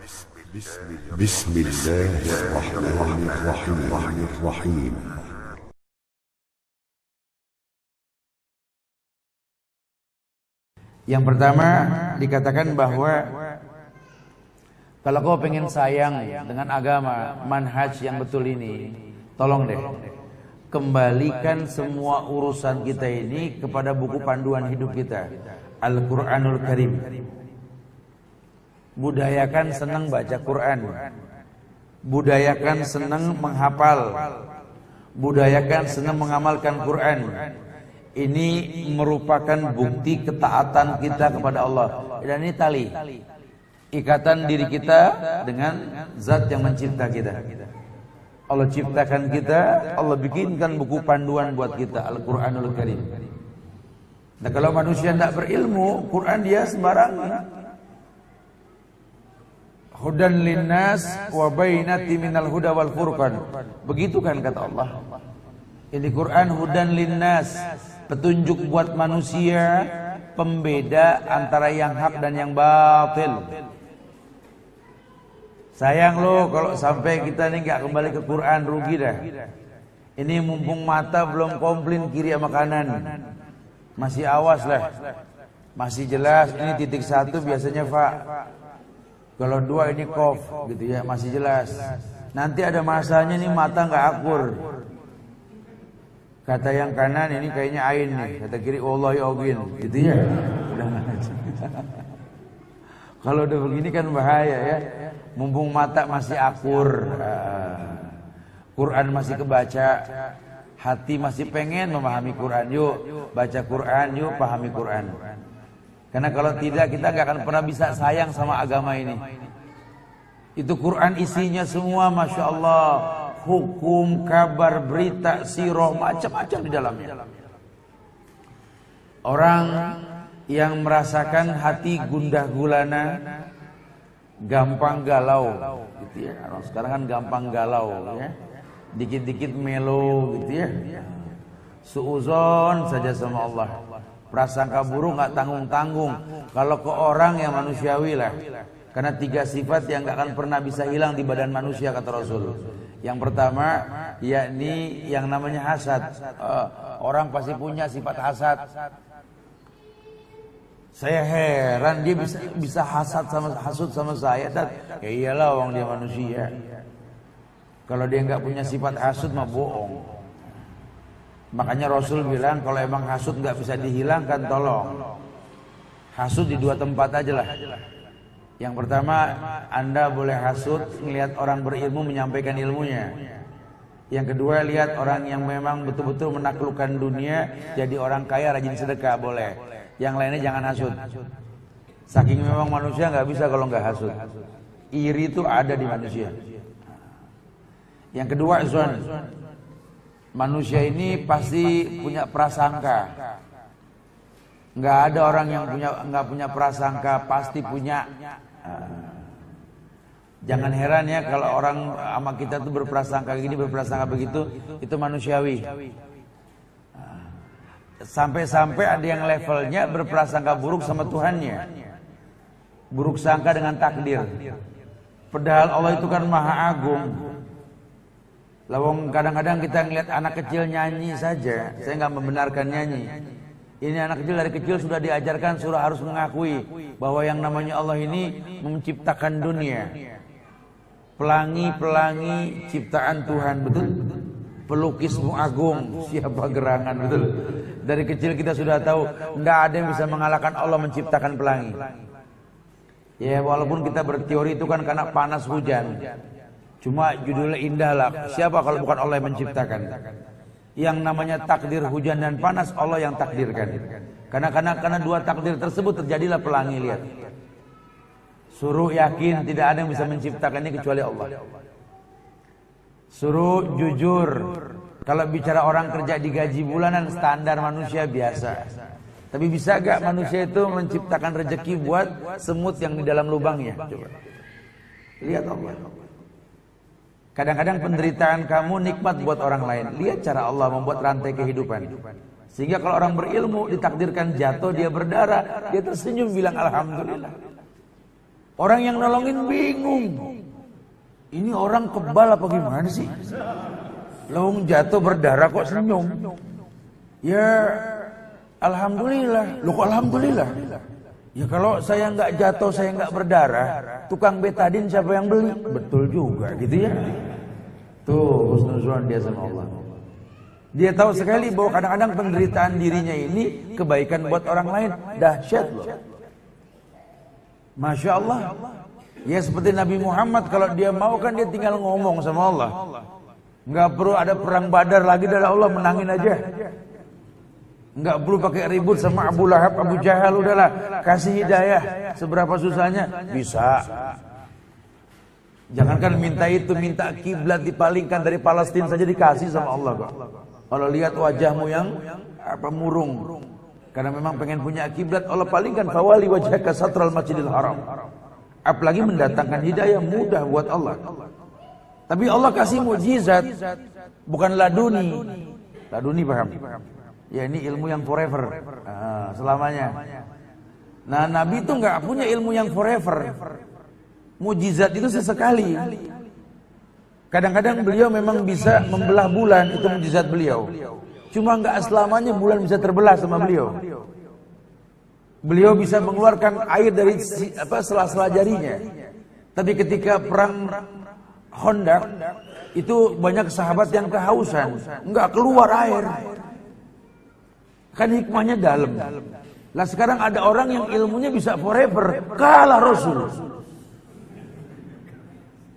بسم الله الرحمن الرحيم. Yang pertama dikatakan bahwa kalau kau pengen sayang dengan agama, manhaj yang betul ini, tolong deh kembalikan semua urusan kita ini kepada buku panduan hidup kita, Al-Quranul Karim. Budayakan senang baca Quran, budayakan senang menghafal, budayakan senang mengamalkan Quran. Ini merupakan bukti ketaatan kita kepada Allah. Dan ini tali ikatan diri kita dengan zat yang mencipta kita. Allah ciptakan kita, Allah bikinkan buku panduan buat kita, Al-Quranul Karim. Nah, kalau manusia tidak berilmu, Quran dia sembarangan. Hudan linnas wa bainati minal huda wal furqan. Begitu kan kata Allah. Ini Quran hudan linnas, petunjuk buat manusia, pembeda antara yang hak dan yang batil. Sayang loh kalau sampai kita ini nggak kembali ke Quran, rugi dah. Ini mumpung mata belum komplain kiri sama kanan, masih awas lah, masih jelas. Ini titik 1 biasanya fa, kalau 2 ini kof gitu ya, masih jelas. Nanti ada masanya nih mata nggak akur. Kata yang kanan ini kayaknya ain nih, kata kiri wallahi ogin gitu ya. Kalau udah begini kan bahaya ya. Mumpung mata masih akur, Quran masih kebaca, hati masih pengen memahami Quran, yuk baca Quran, yuk pahami Quran. Karena kalau tidak kita gak akan pernah bisa sayang sama agama ini. Itu Quran isinya semua Masya Allah, hukum, kabar, berita, sirah, macam-macam di dalamnya. Orang yang merasakan hati gundah gulana, gampang galau gitu ya. Sekarang kan gampang galau ya. Dikit-dikit melo gitu ya. Suuzon saja sama Allah. Prasangka buruk enggak tanggung-tanggung kalau ke orang yang manusiawi lah. Karena 3 sifat yang enggak akan pernah bisa hilang di badan manusia kata Rasul. Yang pertama yakni yang namanya hasad. Orang pasti punya sifat hasad. Saya heran dia bisa hasud sama saya. Ya iyalah orang dia manusia. Kalau dia nggak punya sifat hasud mah bohong. Makanya Rasul bilang kalau emang hasud nggak bisa dihilangkan, tolong hasud di 2 tempat aja lah. Yang pertama, Anda boleh hasud melihat orang berilmu menyampaikan ilmunya. Yang kedua, lihat orang yang memang betul-betul menaklukkan dunia, jadi orang kaya rajin sedekah, boleh. Yang lainnya jangan hasud. Saking memang manusia nggak bisa kalau nggak hasud. Iri itu ada di manusia. Yang kedua, zon. Manusia ini pasti punya prasangka. Nggak ada orang yang nggak punya prasangka, pasti punya. Jangan heran ya kalau orang sama kita tuh berprasangka gini, berprasangka begitu, itu manusiawi. Sampai-sampai ada yang levelnya berprasangka buruk sama Tuhannya, buruk sangka dengan takdir. Padahal Allah itu kan maha agung. Lawang kadang-kadang kita ngeliat anak kecil nyanyi saja, saya nggak membenarkan nyanyi. Ini anak kecil dari kecil sudah diajarkan surah harus mengakui bahwa yang namanya Allah ini menciptakan dunia. Pelangi-pelangi ciptaan Tuhan, betul? Pelukismu agung, siapa gerangan, betul? Dari kecil kita sudah tahu nggak ada yang bisa mengalahkan Allah menciptakan pelangi. Ya walaupun kita berteori itu kan karena panas hujan. Cuma judulnya indah lah. Siapa kalau bukan Allah yang menciptakan? Yang namanya takdir hujan dan panas Allah yang takdirkan. Karena 2 takdir tersebut terjadilah pelangi, lihat. Suruh yakin tidak ada yang bisa menciptakan ini kecuali Allah. Suruh jujur. Kalau bicara orang kerja digaji bulanan standar manusia biasa. Tapi bisa gak manusia itu menciptakan rezeki buat semut yang di dalam lubangnya? Coba. Lihat Allah. Kadang-kadang penderitaan kamu nikmat buat orang lain. Lihat cara Allah membuat rantai kehidupan. Sehingga kalau orang berilmu ditakdirkan jatuh, dia berdarah, dia tersenyum bilang alhamdulillah. Orang yang nolongin bingung. Ini orang kebal apa gimana sih? Lawang jatuh berdarah kok senyum. Ya alhamdulillah. Loh kok alhamdulillah? Ya kalau saya nggak jatuh, saya nggak berdarah, tukang betadin siapa yang beli? Betul juga gitu ya. Tuh husnuzon dia sama Allah. Dia tahu sekali bahwa kadang-kadang penderitaan dirinya ini kebaikan buat orang lain. Dahsyat loh. Masya Allah. Ya seperti Nabi Muhammad, kalau dia mau kan dia tinggal ngomong sama Allah. Nggak perlu ada perang Badar lagi, dari Allah menangin aja. Nggak perlu pakai ribut sama Abu Lahab, Abu Jahal, udahlah kasih hidayah. Seberapa susahnya bisa. Jangankan minta itu, minta kiblat dipalingkan dari Palestina saja dikasih sama Allah kok. Kalau lihat wajahmu yang murung, karena memang pengen punya kiblat, Allah palingkan fawali wajhaka satral masjidil haram. Apalagi mendatangkan hidayah mudah buat Allah. Tapi Allah kasih mukjizat, bukan laduni. Laduni paham? Ya ini ilmu yang forever, selamanya. Nah Nabi itu nggak punya ilmu yang forever. Mujizat itu sesekali. Kadang-kadang beliau memang bisa membelah bulan, itu mujizat beliau. Cuma nggak selamanya bulan bisa terbelah sama beliau. Beliau bisa mengeluarkan air dari sela-sela jarinya. Tapi ketika perang Khandaq itu banyak sahabat yang kehausan, nggak keluar air. Kan hikmahnya dalam. Lah sekarang ada orang yang ilmunya bisa forever, kalah Rasul.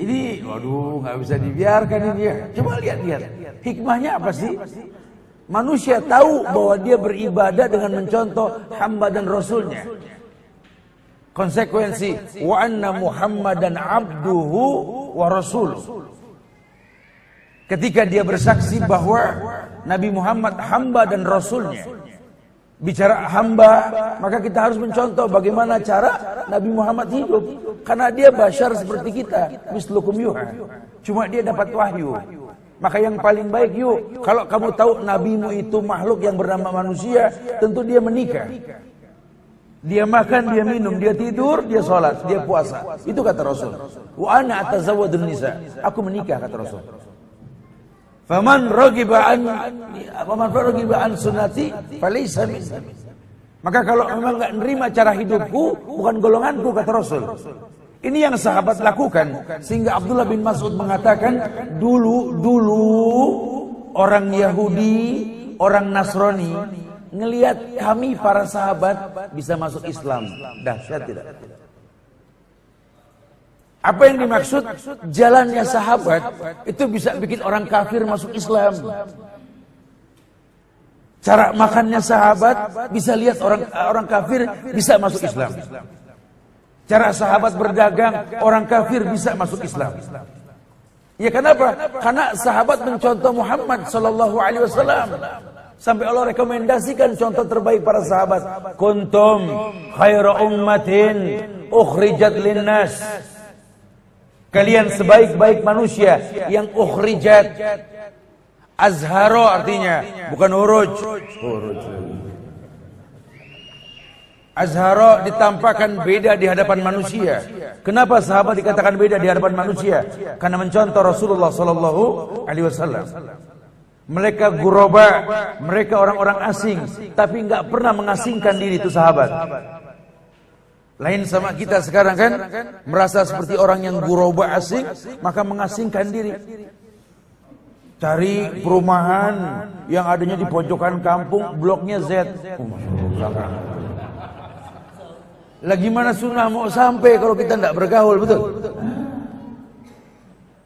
Ini, waduh, nggak bisa dibiarkan ini dia. Coba lihat. Hikmahnya apa sih? Manusia tahu bahwa dia beribadah dengan mencontoh hamba dan Rasulnya. Konsekuensi, wa anna Muhammadan abduhu wa rasuluh. Ketika dia bersaksi bahwa Nabi Muhammad hamba dan Rasulnya. Bicara hamba, maka kita harus mencontoh bagaimana cara Nabi Muhammad hidup. Karena dia bashar seperti kita, mislukum yuha. Cuma dia dapat wahyu. Maka yang paling baik yuk, kalau kamu tahu nabimu itu makhluk yang bernama manusia, tentu dia menikah. Dia makan, dia minum, dia tidur, dia sholat, dia puasa. Itu kata Rasul. Wa ana atazawwadun nisa. Aku menikah kata Rasul. Faman ragiba an sunnati falaysa minni. Maka kalau memang enggak nerima cara hidupku, bukan golonganku kata Rasul. Ini yang sahabat lakukan, sehingga Abdullah bin Mas'ud mengatakan dulu orang Yahudi, orang Nasrani ngelihat kami para sahabat bisa masuk Islam. Dahsyat tidak? Apa yang dimaksud? Jalannya sahabat itu bisa bikin orang kafir masuk Islam. Cara makannya sahabat bisa lihat orang kafir bisa masuk Islam. Cara sahabat berdagang, orang kafir bisa masuk Islam. Ya kenapa? Karena sahabat mencontoh Muhammad sallallahu alaihi wasallam. Sampai Allah rekomendasikan contoh terbaik para sahabat. Kuntum khaira ummatin ukhrijat linnas. Kalian sebaik-baik manusia yang ukhrijat. Azharo artinya bukan uruj. Azharo ditampakkan beda di hadapan manusia. Kenapa sahabat dikatakan beda di hadapan manusia? Karena mencontoh Rasulullah sallallahu alaihi wasallam. Mereka guroba, mereka orang-orang asing, tapi enggak pernah mengasingkan diri itu sahabat. Lain sama kita sekarang kan, merasa seperti orang yang guroba asing, maka mengasingkan diri. Cari perumahan yang adanya di pojokan kampung, bloknya Z. Lah gimana sunnah mau sampai kalau kita tidak bergaul, betul?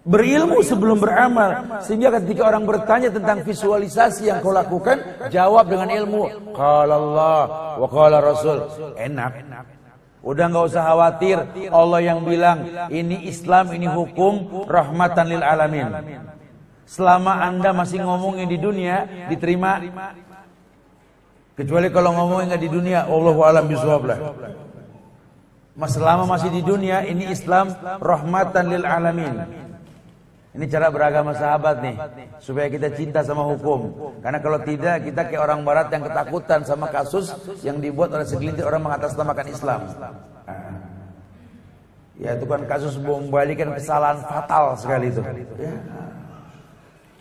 Berilmu sebelum beramal. Sehingga ketika orang bertanya tentang visualisasi yang kau lakukan, jawab dengan ilmu. Qala Allah wa qala Rasul. Enak. Udah nggak usah khawatir. Allah yang bilang ini Islam, ini hukum, rahmatan lil alamin. Selama Anda masih ngomongin di dunia, diterima. Kecuali kalau ngomongin nggak di dunia, Allahu a'lam bishawab lah. Selama masih di dunia, ini Islam rahmatan lil alamin. Ini cara beragama sahabat nih, supaya kita cinta sama hukum. Karena kalau tidak, kita kayak orang barat yang ketakutan sama kasus yang dibuat oleh segelintir orang mengatasnamakan Islam. Ya itu kan kasus bom Bali kan kesalahan fatal sekali itu. Ya.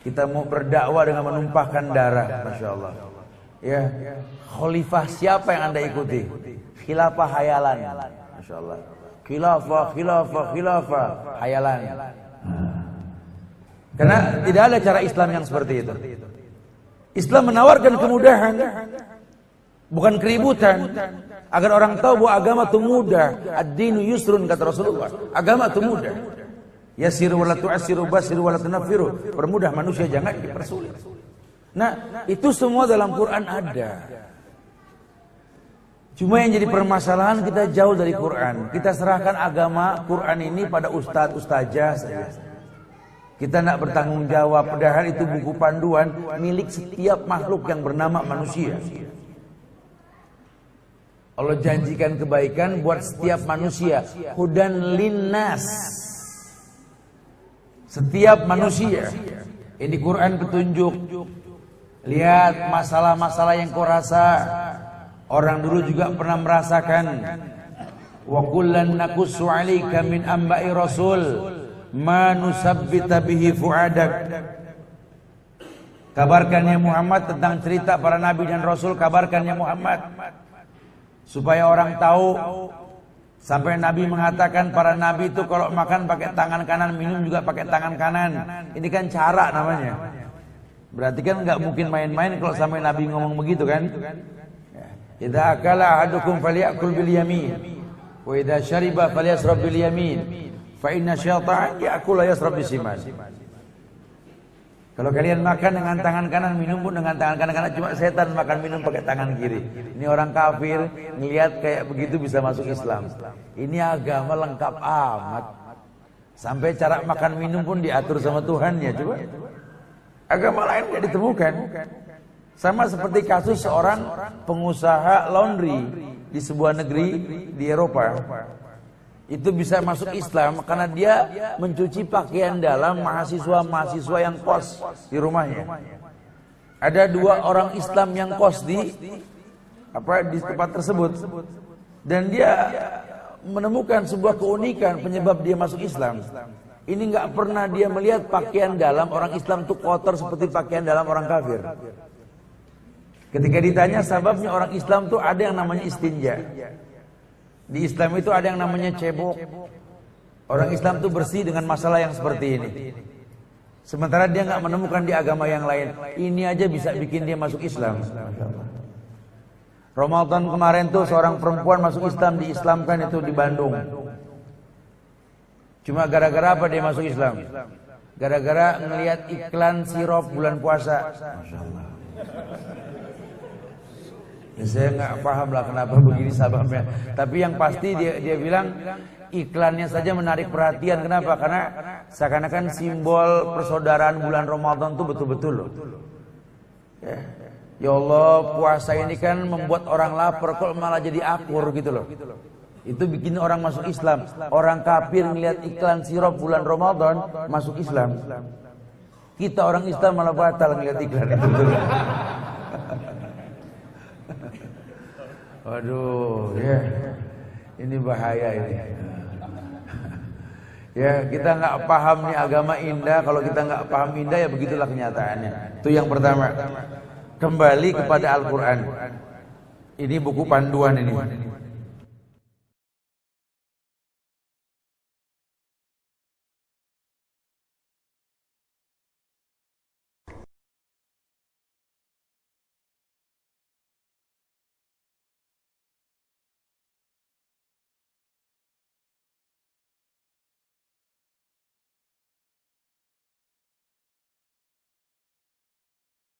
Kita mau berdakwah dengan menumpahkan darah, Masya Allah. Ya, khalifah siapa yang Anda ikuti? Khilafah hayalan, Masya Allah. Khilafah hayalan. Karena tidak ada cara Islam yang seperti itu. Islam menawarkan kemudahan, bukan keributan. Agar orang tahu bahwa agama itu mudah. Ad-dinu yusrun, kata Rasulullah. Agama itu mudah. Yasiru wa la tu'assiru, basiru wa la tunaffiru. Permudah manusia, jangan dipersulit. Nah, itu semua dalam Quran ada. Cuma yang jadi permasalahan kita jauh dari Quran. Kita serahkan agama Quran ini pada ustadz, ustazah saja. Kita tidak bertanggung jawab. Padahal itu buku panduan milik setiap makhluk yang bernama manusia. Allah janjikan kebaikan buat setiap manusia. Hudan linnas. Setiap manusia. Ini Quran petunjuk. Lihat masalah-masalah yang kau rasa. Orang dulu juga pernah merasakan. Wa kullan naqussu 'alaika min amba'i rasul ma nusabbita bihi fu'adak. Kabarkan ya Muhammad tentang cerita para nabi dan rasul. Kabarkan ya Muhammad, supaya orang tahu. Sampai Nabi mengatakan para nabi itu kalau makan pakai tangan kanan, minum juga pakai tangan kanan. Ini kan cara namanya. Berarti kan nggak mungkin main-main kalau sampai Nabi ngomong begitu kan. Idza akala ahadukum falyakul bil yamin wa idza syariba falyasrab bil yamin fa inna syaitana ya'kulu yasrab bisiman. Kalau kalian makan dengan tangan kanan, minum pun dengan tangan kanan, karena cuma setan makan minum pakai tangan kiri. Ini orang kafir ngelihat kayak begitu bisa masuk Islam. Ini agama lengkap amat. Sampai cara makan minum pun diatur sama Tuhannya. Coba agama lain tidak ditemukan. Sama seperti kasus seorang pengusaha laundry di sebuah negeri di Eropa. Itu bisa masuk Islam karena dia mencuci pakaian dalam mahasiswa-mahasiswa yang kos di rumahnya. Ada 2 orang Islam yang kos di tempat tersebut, dan dia menemukan sebuah keunikan penyebab dia masuk Islam. Ini nggak pernah dia melihat pakaian dalam orang Islam itu kotor seperti pakaian dalam orang kafir. Ketika ditanya sebabnya, orang Islam itu ada yang namanya istinja. Di Islam itu ada yang namanya cebok. Orang Islam itu bersih dengan masalah yang seperti ini. Sementara dia nggak menemukan di agama yang lain. Ini aja bisa bikin dia masuk Islam. Ramadan kemarin tuh seorang perempuan masuk Islam, diislamkan itu di Bandung. Cuma gara-gara apa dia masuk Islam? Gara-gara ngelihat iklan sirup bulan puasa. Masya Allah. Ya, saya nggak paham lah kenapa begini sababnya. Tapi yang pasti dia bilang iklannya saja menarik perhatian. Kenapa? Karena seakan-akan simbol persaudaraan bulan Ramadan itu betul-betul loh. Ya Allah, puasa ini kan membuat orang lapar, kok malah jadi akur gitu loh. Itu bikin orang masuk Islam. Orang kafir ngelihat iklan sirup bulan Ramadan masuk Islam. Kita orang Islam malah batal ngelihat iklan itu. Waduh, ya, ini bahaya ini. Ya, kita nggak paham nih agama indah. Kalau kita nggak paham indah, ya begitulah kenyataannya. Itu yang pertama. Kembali kepada Al-Quran. Ini buku panduan ini.